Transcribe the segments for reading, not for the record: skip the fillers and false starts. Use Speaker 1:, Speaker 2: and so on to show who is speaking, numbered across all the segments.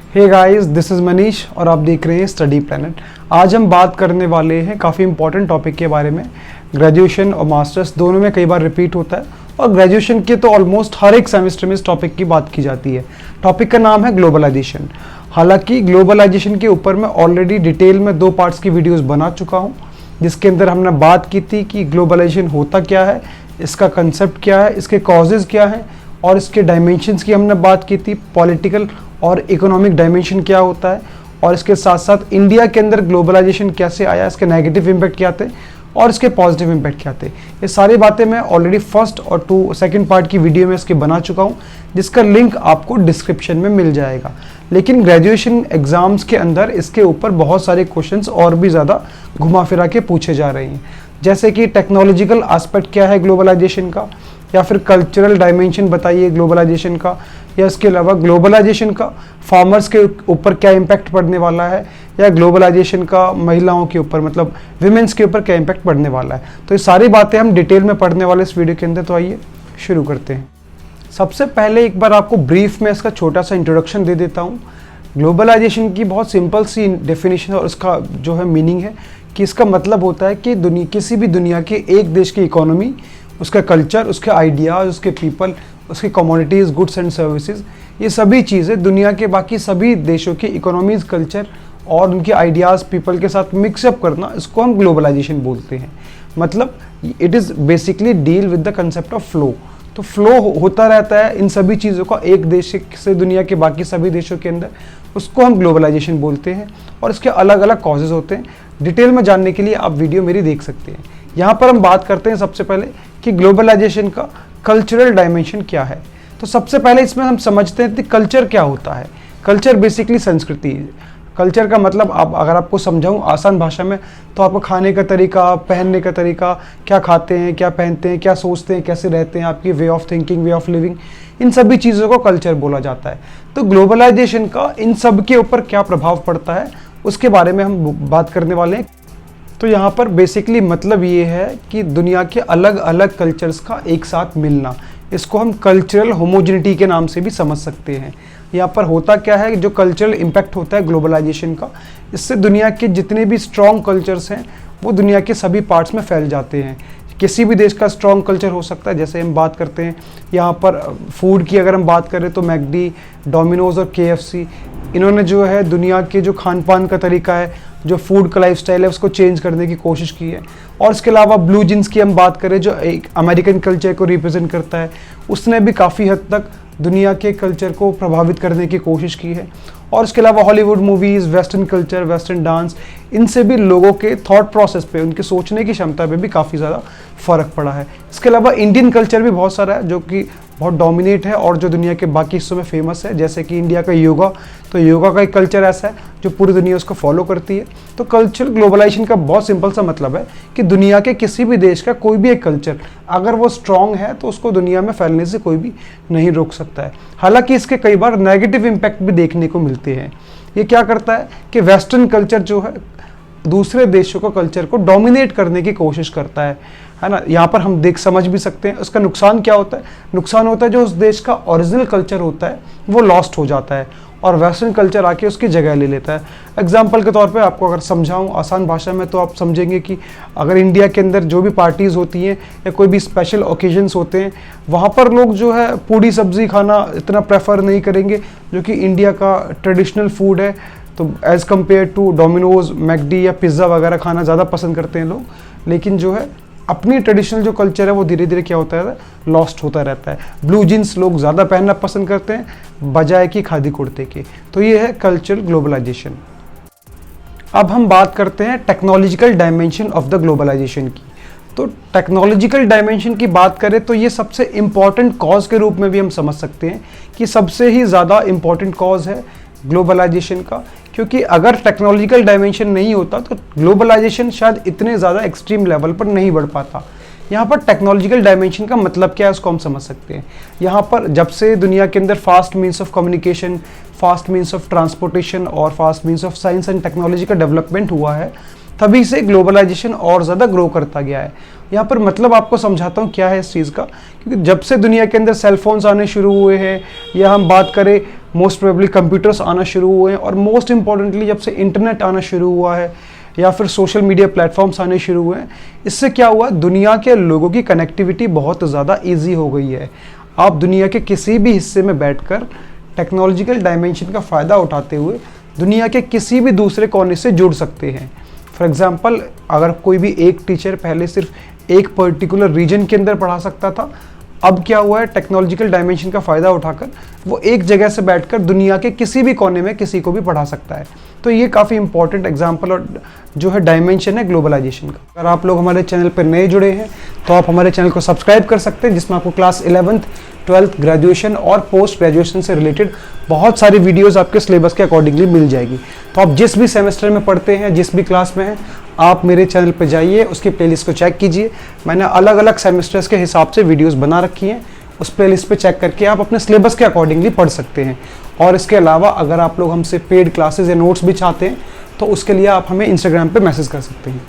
Speaker 1: Hey guys, this is Manish और आप देख रहे हैं स्टडी प्लैनेट। आज हम बात करने वाले हैं काफ़ी इंपॉर्टेंट टॉपिक के बारे में। ग्रेजुएशन और मास्टर्स दोनों में कई बार रिपीट होता है और ग्रेजुएशन के तो ऑलमोस्ट हर एक सेमेस्टर में इस टॉपिक की बात की जाती है। टॉपिक का नाम है ग्लोबलाइजेशन। हालांकि ग्लोबलाइजेशन के ऊपर मैं ऑलरेडी डिटेल में 2 पार्ट्स की वीडियोज़ बना चुका हूँ, जिसके अंदर हमने बात की थी कि ग्लोबलाइजेशन होता क्या है, इसका कंसेप्ट क्या है, इसके कॉजेज़ क्या हैं और इसके डायमेंशंस की हमने बात की थी। पॉलिटिकल और इकोनॉमिक डायमेंशन क्या होता है और इसके साथ साथ इंडिया के अंदर ग्लोबलाइजेशन कैसे आया, इसके नेगेटिव इम्पैक्ट क्या थे और इसके पॉजिटिव इम्पैक्ट क्या थे। ये सारी बातें मैं ऑलरेडी फर्स्ट और सेकंड पार्ट की वीडियो में इसके बना चुका हूँ, जिसका लिंक आपको डिस्क्रिप्शन में मिल जाएगा। लेकिन ग्रेजुएशन एग्जाम्स के अंदर इसके ऊपर बहुत सारे क्वेश्चंस और भी ज़्यादा घुमा फिरा के पूछे जा रहे हैं, जैसे कि टेक्नोलॉजिकल एस्पेक्ट क्या है ग्लोबलाइजेशन का, या फिर कल्चरल डायमेंशन बताइए ग्लोबलाइजेशन का, या इसके अलावा ग्लोबलाइजेशन का फार्मर्स के ऊपर क्या इम्पैक्ट पड़ने वाला है, या ग्लोबलाइजेशन का महिलाओं के ऊपर मतलब विमेंस के ऊपर क्या इम्पैक्ट पड़ने वाला है। तो ये सारी बातें हम डिटेल में पढ़ने वाले इस वीडियो के अंदर। तो आइए शुरू करते हैं। सबसे पहले एक बार आपको ब्रीफ में इसका छोटा सा इंट्रोडक्शन दे देता हूँ। ग्लोबलाइजेशन की बहुत सिंपल सी डेफिनेशन और उसका जो है मीनिंग है कि इसका मतलब होता है कि किसी भी दुनिया के एक देश की इकोनॉमी, उसका कल्चर, उसके आइडियाज़, उसके पीपल, उसकी कमोडिटीज़, गुड्स एंड सर्विसेज, ये सभी चीज़ें दुनिया के बाकी सभी देशों की इकोनॉमीज़, कल्चर और उनके आइडियाज़, पीपल के साथ मिक्सअप करना, इसको हम ग्लोबलाइजेशन बोलते हैं। मतलब it is basically deal with the concept of flow. तो फ्लो होता रहता है इन सभी चीज़ों का एक देश से दुनिया के बाकी सभी देशों के अंदर, उसको हम ग्लोबलाइजेशन बोलते हैं। और इसके अलग अलग कॉजेज़ होते हैं। डिटेल में जानने के लिए आप वीडियो मेरी देख सकते हैं। यहाँ पर हम बात करते हैं सबसे पहले कि ग्लोबलाइजेशन का कल्चरल डायमेंशन क्या है। तो सबसे पहले इसमें हम समझते हैं कि कल्चर क्या होता है। कल्चर बेसिकली संस्कृति है। कल्चर का मतलब अगर आपको समझाऊं आसान भाषा में, तो आपका खाने का तरीका, पहनने का तरीका, क्या खाते हैं, क्या पहनते हैं, क्या सोचते हैं, कैसे रहते हैं, आपकी way of thinking, way of living, इन सभी चीज़ों को कल्चर बोला जाता है। तो ग्लोबलाइजेशन का इन सब के ऊपर क्या प्रभाव पड़ता है उसके बारे में हम बात करने वाले हैं। तो यहाँ पर बेसिकली मतलब ये है कि दुनिया के अलग अलग कल्चर्स का एक साथ मिलना, इसको हम कल्चरल होमोजेनिटी के नाम से भी समझ सकते हैं। यहाँ पर होता क्या है, जो कल्चरल इम्पैक्ट होता है ग्लोबलाइजेशन का, इससे दुनिया के जितने भी स्ट्रॉन्ग कल्चर्स हैं वो दुनिया के सभी पार्ट्स में फैल जाते हैं। किसी भी देश का स्ट्रॉन्ग कल्चर हो सकता है, जैसे हम बात करते हैं यहाँ पर फूड की अगर हम बात करें तो मैकडी, डोमिनोज और KFC, इन्होंने जो है दुनिया के जो खान पान का तरीका है, जो फूड का लाइफस्टाइल है, उसको चेंज करने की कोशिश की है। और इसके अलावा ब्लू जींस की हम बात करें, जो एक अमेरिकन कल्चर को रिप्रेजेंट करता है, उसने भी काफ़ी हद तक दुनिया के कल्चर को प्रभावित करने की कोशिश की है। और इसके अलावा Hollywood movies, western culture, western dance, इनसे भी लोगों के थॉट प्रोसेस पे, उनके सोचने की क्षमता पे भी काफ़ी ज़्यादा फ़र्क पड़ा है। इसके अलावा इंडियन कल्चर भी बहुत सारा है जो कि बहुत डोमिनेट है और जो दुनिया के बाकी हिस्सों में फेमस है, जैसे कि इंडिया का योगा। तो योगा का एक कल्चर ऐसा है जो पूरी दुनिया उसको फॉलो करती है। तो कल्चरल ग्लोबलाइजेशन का बहुत सिंपल सा मतलब है कि दुनिया के किसी भी देश का कोई भी एक कल्चर अगर वो स्ट्रॉन्ग है तो उसको दुनिया में फैलने से कोई भी नहीं रोक सकता है। हालांकि इसके कई बार नेगेटिव इम्पैक्ट भी देखने को मिलते हैं। ये क्या करता है कि वेस्टर्न कल्चर जो है दूसरे देशों का कल्चर को डोमिनेट करने की कोशिश करता है ना। यहाँ पर हम समझ भी सकते हैं उसका नुकसान क्या होता है। नुकसान होता है जो उस देश का ओरिजिनल कल्चर होता है वो लॉस्ट हो जाता है और वेस्टर्न कल्चर आके उसकी जगह ले लेता है। एग्जाम्पल के तौर पे आपको अगर समझाऊं आसान भाषा में, तो आप समझेंगे कि अगर इंडिया के अंदर जो भी पार्टीज़ होती हैं या कोई भी स्पेशल ओकेजन्स होते हैं, वहाँ पर लोग जो है पूड़ी सब्ज़ी खाना इतना प्रेफर नहीं करेंगे, जो कि इंडिया का ट्रेडिशनल फूड है। तो as compare to Domino's, McD या पिज़्ज़ा वगैरह खाना ज़्यादा पसंद करते हैं लोग। लेकिन जो है अपनी ट्रेडिशनल जो कल्चर है वो धीरे धीरे क्या होता है, लॉस्ट होता रहता है। ब्लू जीन्स लोग ज़्यादा पहनना पसंद करते हैं बजाय कि खादी कुर्ते के। तो ये है कल्चरल ग्लोबलाइजेशन। अब हम बात करते हैं technological dimension of the globalisation की। तो टेक्नोलॉजिकल डायमेंशन की बात करें तो ये सबसे इम्पॉर्टेंट कॉज के रूप में भी हम समझ सकते हैं कि सबसे ही ज़्यादा इम्पॉर्टेंट कॉज है ग्लोबलाइजेशन का। क्योंकि अगर टेक्नोलॉजिकल डायमेंशन नहीं होता तो ग्लोबलाइजेशन शायद इतने ज़्यादा एक्सट्रीम लेवल पर नहीं बढ़ पाता। यहाँ पर टेक्नोलॉजिकल डायमेंशन का मतलब क्या है उसको हम समझ सकते हैं। यहाँ पर जब से दुनिया के अंदर fast means of communication, fast means of transportation और fast means of science and technology का डेवलपमेंट हुआ है, तभी से ग्लोबलाइजेशन और ज़्यादा ग्रो करता गया है। यहाँ पर मतलब आपको समझाता हूँ क्या है इस चीज़ का। क्योंकि जब से दुनिया के अंदर सेलफोन्स आने शुरू हुए हैं, या हम बात करें मोस्ट प्रोबेबली कंप्यूटर्स आना शुरू हुए हैं, और मोस्ट इम्पॉर्टेंटली जब से इंटरनेट आना शुरू हुआ है या फिर सोशल मीडिया प्लेटफॉर्म्स आने शुरू हुए हैं, इससे क्या हुआ, दुनिया के लोगों की कनेक्टिविटी बहुत ज़्यादा ईजी हो गई है। आप दुनिया के किसी भी हिस्से में बैठकर टेक्नोलॉजिकल डायमेंशन का फ़ायदा उठाते हुए दुनिया के किसी भी दूसरे कोने से जुड़ सकते हैं। फॉर एग्जांपल, अगर कोई भी एक टीचर पहले सिर्फ एक पर्टिकुलर रीजन के अंदर पढ़ा सकता था, अब क्या हुआ है, टेक्नोलॉजिकल डायमेंशन का फ़ायदा उठाकर वो एक जगह से बैठकर दुनिया के किसी भी कोने में किसी को भी पढ़ा सकता है। तो ये काफ़ी इंपॉर्टेंट एग्जांपल और जो है डायमेंशन है ग्लोबलाइजेशन का। अगर आप लोग हमारे चैनल पर नए जुड़े हैं तो आप हमारे चैनल को सब्सक्राइब कर सकते हैं, जिसमें आपको क्लास 11th 12th ग्रेजुएशन और पोस्ट ग्रेजुएशन से रिलेटेड बहुत सारी वीडियोस आपके सिलेबस के अकॉर्डिंगली मिल जाएगी। तो आप जिस भी सेमेस्टर में पढ़ते हैं, जिस भी क्लास में हैं, आप मेरे चैनल पर जाइए, उसकी प्लेलिस्ट को चेक कीजिए। मैंने अलग अलग सेमेस्टर्स के हिसाब से वीडियोस बना रखी हैं, उस प्लेलिस्ट पे चेक करके आप अपने सिलेबस के अकॉर्डिंगली पढ़ सकते हैं। और इसके अलावा अगर आप लोग हमसे पेड क्लासेस या नोट्स भी चाहते हैं तो उसके लिए आप हमें इंस्टाग्राम पे मैसेज कर सकते हैं।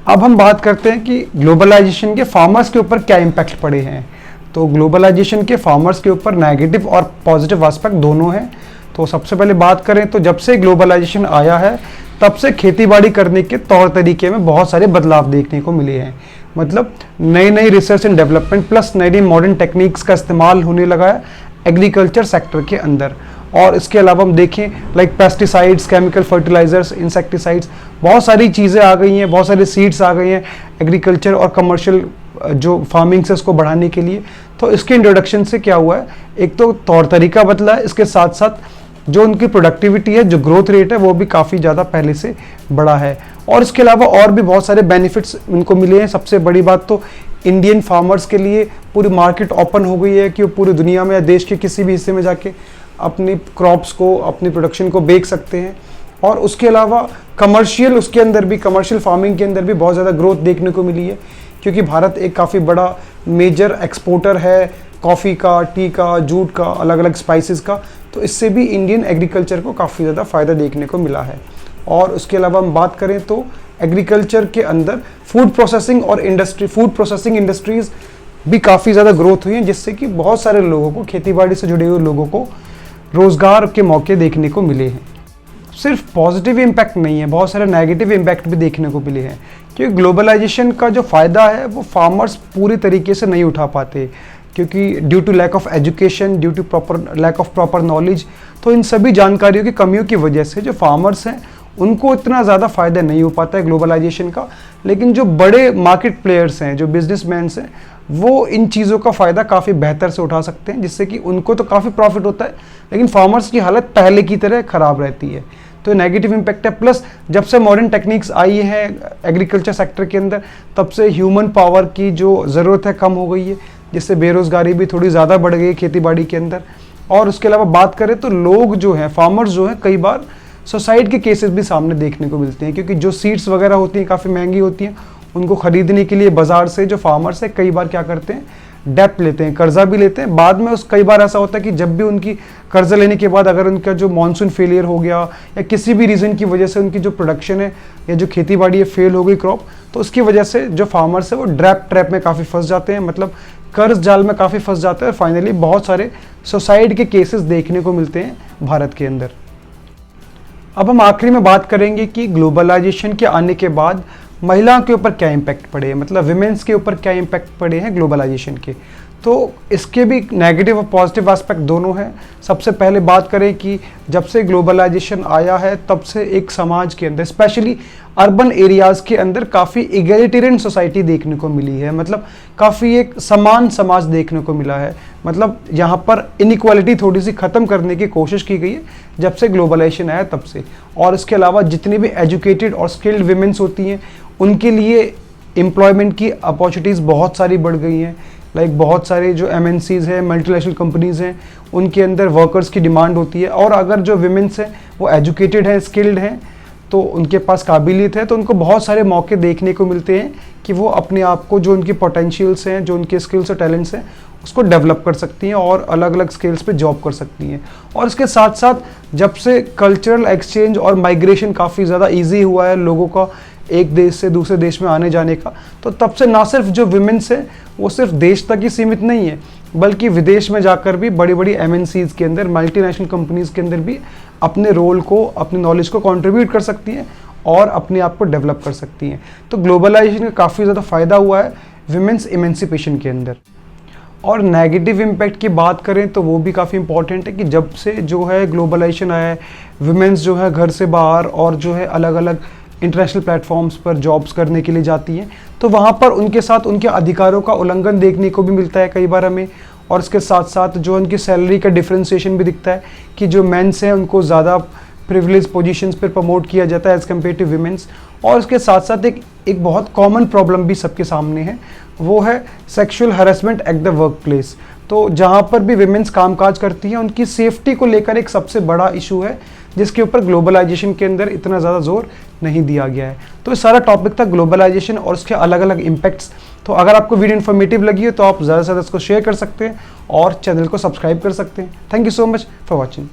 Speaker 1: अब हम बात करते हैं कि ग्लोबलाइजेशन के फार्मर्स के ऊपर क्या इम्पैक्ट पड़े हैं। तो ग्लोबलाइजेशन के फार्मर्स के ऊपर नेगेटिव और पॉजिटिव एस्पेक्ट दोनों हैं। तो सबसे पहले बात करें तो जब से ग्लोबलाइजेशन आया है तब से खेतीबाड़ी करने के तौर तरीके में बहुत सारे बदलाव देखने को मिले हैं। मतलब नई नई रिसर्च एंड डेवलपमेंट प्लस नई नई मॉडर्न टेक्निक्स का इस्तेमाल होने लगा है एग्रीकल्चर सेक्टर के अंदर। और इसके अलावा हम देखें like pesticides, chemical fertilisers, insecticides, बहुत सारी चीज़ें आ गई हैं, बहुत सारी सीड्स आ गई हैं एग्रीकल्चर और कमर्शियल जो फार्मिंग से उसको बढ़ाने के लिए। तो इसके इंट्रोडक्शन से क्या हुआ है, एक तो तौर तरीका बदला है, इसके साथ साथ जो उनकी प्रोडक्टिविटी है, जो ग्रोथ रेट है, वो भी काफ़ी ज़्यादा पहले से बड़ा है। और इसके अलावा और भी बहुत सारे बेनिफिट्स उनको मिले हैं। सबसे बड़ी बात तो इंडियन फार्मर्स के लिए पूरी मार्केट ओपन हो गई है कि वो पूरी दुनिया में या देश के किसी भी हिस्से में जाके अपनी क्रॉप्स को, अपनी प्रोडक्शन को बेच सकते हैं। और उसके अलावा कमर्शियल, उसके अंदर भी कमर्शियल फार्मिंग के अंदर भी बहुत ज़्यादा ग्रोथ देखने को मिली है, क्योंकि भारत एक काफ़ी बड़ा मेजर एक्सपोर्टर है कॉफ़ी का, टी का, जूट का, अलग अलग स्पाइसेस का। तो इससे भी इंडियन एग्रीकल्चर को काफ़ी ज़्यादा फ़ायदा देखने को मिला है। और उसके अलावा हम बात करें तो एग्रीकल्चर के अंदर फूड प्रोसेसिंग इंडस्ट्रीज़ भी काफ़ी ज़्यादा ग्रोथ हुई हैं, जिससे कि बहुत सारे लोगों को, खेतीबाड़ी से जुड़े हुए लोगों को रोज़गार के मौके देखने को मिले हैं। सिर्फ पॉजिटिव इम्पैक्ट नहीं है, बहुत सारे नेगेटिव इम्पैक्ट भी देखने को मिले हैं, क्योंकि ग्लोबलाइजेशन का जो फ़ायदा है वो फार्मर्स पूरी तरीके से नहीं उठा पाते, क्योंकि due to lack of education, due to lack of proper knowledge. तो इन सभी जानकारियों की कमियों की वजह से जो फार्मर्स हैं उनको इतना ज़्यादा फ़ायदा नहीं हो पाता है ग्लोबलाइजेशन का। लेकिन जो बड़े मार्केट प्लेयर्स हैं, जो बिजनेसमैन्स हैं, वो इन चीज़ों का फ़ायदा काफ़ी बेहतर से उठा सकते हैं, जिससे कि उनको तो काफ़ी प्रॉफिट होता है, लेकिन फार्मर्स की हालत पहले की तरह ख़राब रहती है। तो नेगेटिव इम्पैक्ट है। प्लस जब से मॉडर्न टेक्निक्स आई हैं एग्रीकल्चर सेक्टर के अंदर, तब से ह्यूमन पावर की जो ज़रूरत है कम हो गई है, जिससे बेरोज़गारी भी थोड़ी ज़्यादा बढ़ गई है खेतीबाड़ी के अंदर। और उसके अलावा बात करें तो लोग जो हैं, फार्मर्स जो हैं, कई बार सुसाइड के केसेस भी सामने देखने को मिलते हैं, क्योंकि जो सीड्स वगैरह होती हैं काफ़ी महंगी होती हैं, उनको ख़रीदने के लिए बाज़ार से जो फार्मर्स है कई बार क्या करते हैं, डेप्ट लेते हैं, कर्जा भी लेते हैं। बाद में कई बार ऐसा होता है कि जब भी उनकी कर्जा लेने के बाद अगर उनका जो मॉनसून फेलियर हो गया या किसी भी रीज़न की वजह से उनकी जो प्रोडक्शन है या जो खेती बाड़ी है फेल हो गई क्रॉप, तो उसकी वजह से जो फार्मर्स है वो ट्रैप में काफ़ी फंस जाते हैं, मतलब कर्ज जाल में काफ़ी फंस जाते हैं, और फाइनली बहुत सारे सुसाइड के केसेस देखने को मिलते हैं भारत के अंदर। अब हम आखिरी में बात करेंगे कि ग्लोबलाइजेशन के आने के बाद महिलाओं के ऊपर क्या इम्पैक्ट पड़े हैं, मतलब विमेंस के ऊपर क्या इम्पैक्ट पड़े हैं ग्लोबलाइजेशन के। तो इसके भी नेगेटिव और पॉजिटिव एस्पेक्ट दोनों हैं। सबसे पहले बात करें कि जब से ग्लोबलाइजेशन आया है तब से एक समाज के अंदर, स्पेशली अर्बन एरियाज़ के अंदर, काफ़ी इगैलिटेरियन सोसाइटी देखने को मिली है, मतलब काफ़ी एक समान समाज देखने को मिला है। मतलब यहाँ पर इनइक्वालिटी थोड़ी सी ख़त्म करने की कोशिश की गई है जब से ग्लोबलाइजेशन आया तब से। और इसके अलावा जितनी भी एजुकेटेड और स्किल्ड विमेंस होती हैं उनके लिए एम्प्लॉयमेंट की अपॉर्चुनिटीज़ बहुत सारी बढ़ गई हैं। लाइक बहुत सारे जो MNCs हैं, मल्टीनेशनल कंपनीज़ हैं, उनके अंदर वर्कर्स की डिमांड होती है, और अगर जो विमेंस हैं वो एजुकेटेड हैं, स्किल्ड हैं, तो उनके पास काबिलियत है, तो उनको बहुत सारे मौके देखने को मिलते हैं कि वो अपने आप को, जो उनकी पोटेंशियल्स हैं, जो उनके स्किल्स और टैलेंट्स हैं, उसको डेवलप कर सकती हैं और अलग अलग स्किल्स पे जॉब कर सकती हैं। और इसके साथ साथ जब से कल्चरल एक्सचेंज और माइग्रेशन काफ़ी ज़्यादा ईजी हुआ है लोगों का एक देश से दूसरे देश में आने जाने का, तो तब से ना सिर्फ जो विमेंस है वो सिर्फ देश तक ही सीमित नहीं है, बल्कि विदेश में जाकर भी बड़ी बड़ी MNCs के अंदर, मल्टीनेशनल कंपनीज के अंदर भी अपने रोल को, अपनी नॉलेज को कंट्रीब्यूट कर सकती हैं और अपने आप को डेवलप कर सकती हैं। तो ग्लोबलाइजेशन का काफ़ी ज़्यादा फ़ायदा हुआ है विमेंस इमेंसिपेशन के अंदर। और नेगेटिव इम्पैक्ट की बात करें तो वो भी काफ़ी इंपॉर्टेंट है कि जब से जो है ग्लोबलाइजेशन आया है, विमेंस जो है घर से बाहर और जो है अलग अलग इंटरनेशनल प्लेटफॉर्म्स पर जॉब्स करने के लिए जाती हैं, तो वहाँ पर उनके साथ उनके अधिकारों का उल्लंघन देखने को भी मिलता है कई बार हमें। और इसके साथ साथ जो उनकी सैलरी का डिफ्रेंसिएशन भी दिखता है कि जो मेंस हैं उनको ज़्यादा प्रिविलेज पोजीशंस पर प्रमोट किया जाता है एज़ कम्पेयर टू विमेंस। और इसके साथ साथ एक बहुत कॉमन प्रॉब्लम भी सबके सामने है, वो है sexual harassment at the work place. तो जहाँ पर भी विमेंस कामकाज करती हैं उनकी सेफ्टी को लेकर एक सबसे बड़ा इशू है, जिसके ऊपर ग्लोबलाइजेशन के अंदर इतना ज़्यादा जोर नहीं दिया गया है। तो ये सारा टॉपिक था ग्लोबलाइजेशन और उसके अलग अलग इम्पैक्ट्स। तो अगर आपको वीडियो इन्फॉर्मेटिव लगी हो तो आप ज़्यादा से ज़्यादा इसको शेयर कर सकते हैं और चैनल को सब्सक्राइब कर सकते हैं। Thank you so much for watching.